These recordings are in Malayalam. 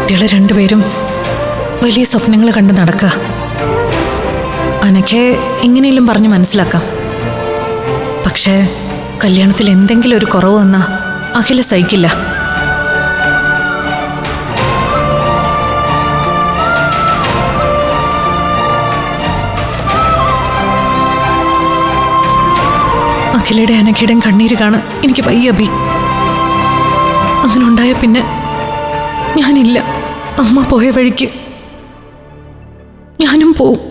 കുട്ടികൾ രണ്ടുപേരും വലിയ സ്വപ്നങ്ങൾ കണ്ട് നടക്കുക. അനക്കെ എങ്ങനെയും പറഞ്ഞ് മനസ്സിലാക്കാം. പക്ഷേ കല്യാണത്തിൽ എന്തെങ്കിലും ഒരു കുറവ് വന്നാ അഖില സഹിക്കില്ല. അഖിലയുടെ അനക്കയുടെയും കണ്ണീര് കാണാൻ എനിക്ക് വയ്യ അഭി. അങ്ങനെ ഉണ്ടായ പിന്നെ ഞാനില്ല. അമ്മ പോയ വഴിക്ക് ഞാനും പോവും.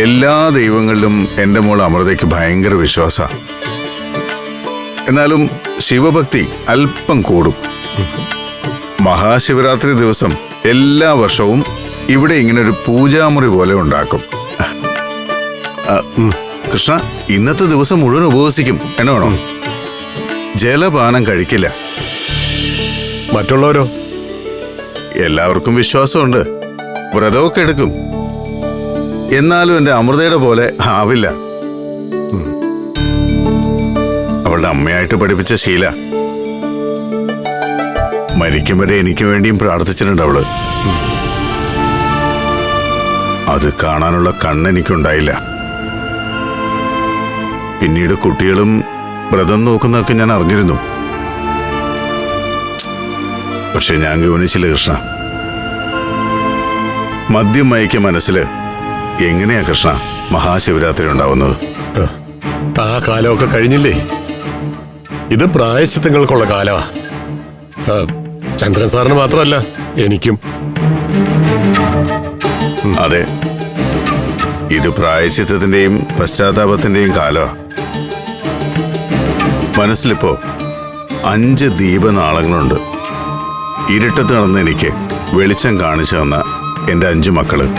എല്ലാ ദൈവങ്ങളിലും എൻ്റെ മോൾ അമൃതയ്ക്ക് ഭയങ്കര വിശ്വാസമാണ്. എന്നാലും ശിവഭക്തി അല്പം കൂടും. മഹാശിവരാത്രി ദിവസം എല്ലാ വർഷവും ഇവിടെ ഇങ്ങനൊരു പൂജാമുറി പോലെ ഉണ്ടാക്കും. കൃഷ്ണ ഇന്നത്തെ ദിവസം മുഴുവൻ ഉപവസിക്കും എന്നോ? ജലപാനം കഴിക്കില്ല. മറ്റുള്ളവരോ? എല്ലാവർക്കും വിശ്വാസമുണ്ട്, വ്രതമൊക്കെ എടുക്കും. എന്നാലും എൻ്റെ അമൃതയുടെ പോലെ ആവില്ല. അവളുടെ അമ്മയായിട്ട് പഠിപ്പിച്ച ശീല. മരിക്കും വരെ എനിക്ക് വേണ്ടിയും പ്രാർത്ഥിച്ചിട്ടുണ്ട് അവള്. അത് കാണാനുള്ള കണ്ണെനിക്കുണ്ടായില്ല. പിന്നീട് കുട്ടികളും വ്രതം നോക്കുന്നതൊക്കെ ഞാൻ അറിഞ്ഞിരുന്നു. പക്ഷെ ഞാൻ ഗൗനിച്ചില്ല കൃഷ്ണ. മദ്യം മയക്കിയ മനസ്സില് എങ്ങനെയാ കൃഷ്ണ മഹാശിവരാത്രി ഉണ്ടാവുന്നത്? ആ കാലമൊക്കെ കഴിഞ്ഞില്ലേ? ഇത് പ്രായശ്ചിത്തങ്ങൾക്കുള്ള കാലമാ. ചന്ദ്രൻ സാറിന് മാത്രമല്ല, എനിക്കും. അതെ, ഇത് പ്രായശ്ചിത്തത്തിന്റെയും പശ്ചാത്താപത്തിന്റെയും കാലമാ. മനസ്സിലിപ്പോ 5 ദീപനാളങ്ങളുണ്ട്. ഇരുട്ടത്ത് നടന്ന എനിക്ക് വെളിച്ചം കാണിച്ചു തന്ന എൻ്റെ 5 മക്കള്.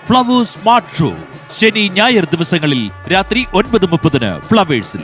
ഫ്ലവേഴ്സ് സ്മാർട്ട് ഷോ ശനി ഞായർ ദിവസങ്ങളിൽ രാത്രി 9:30 ഫ്ലവേഴ്സിൽ.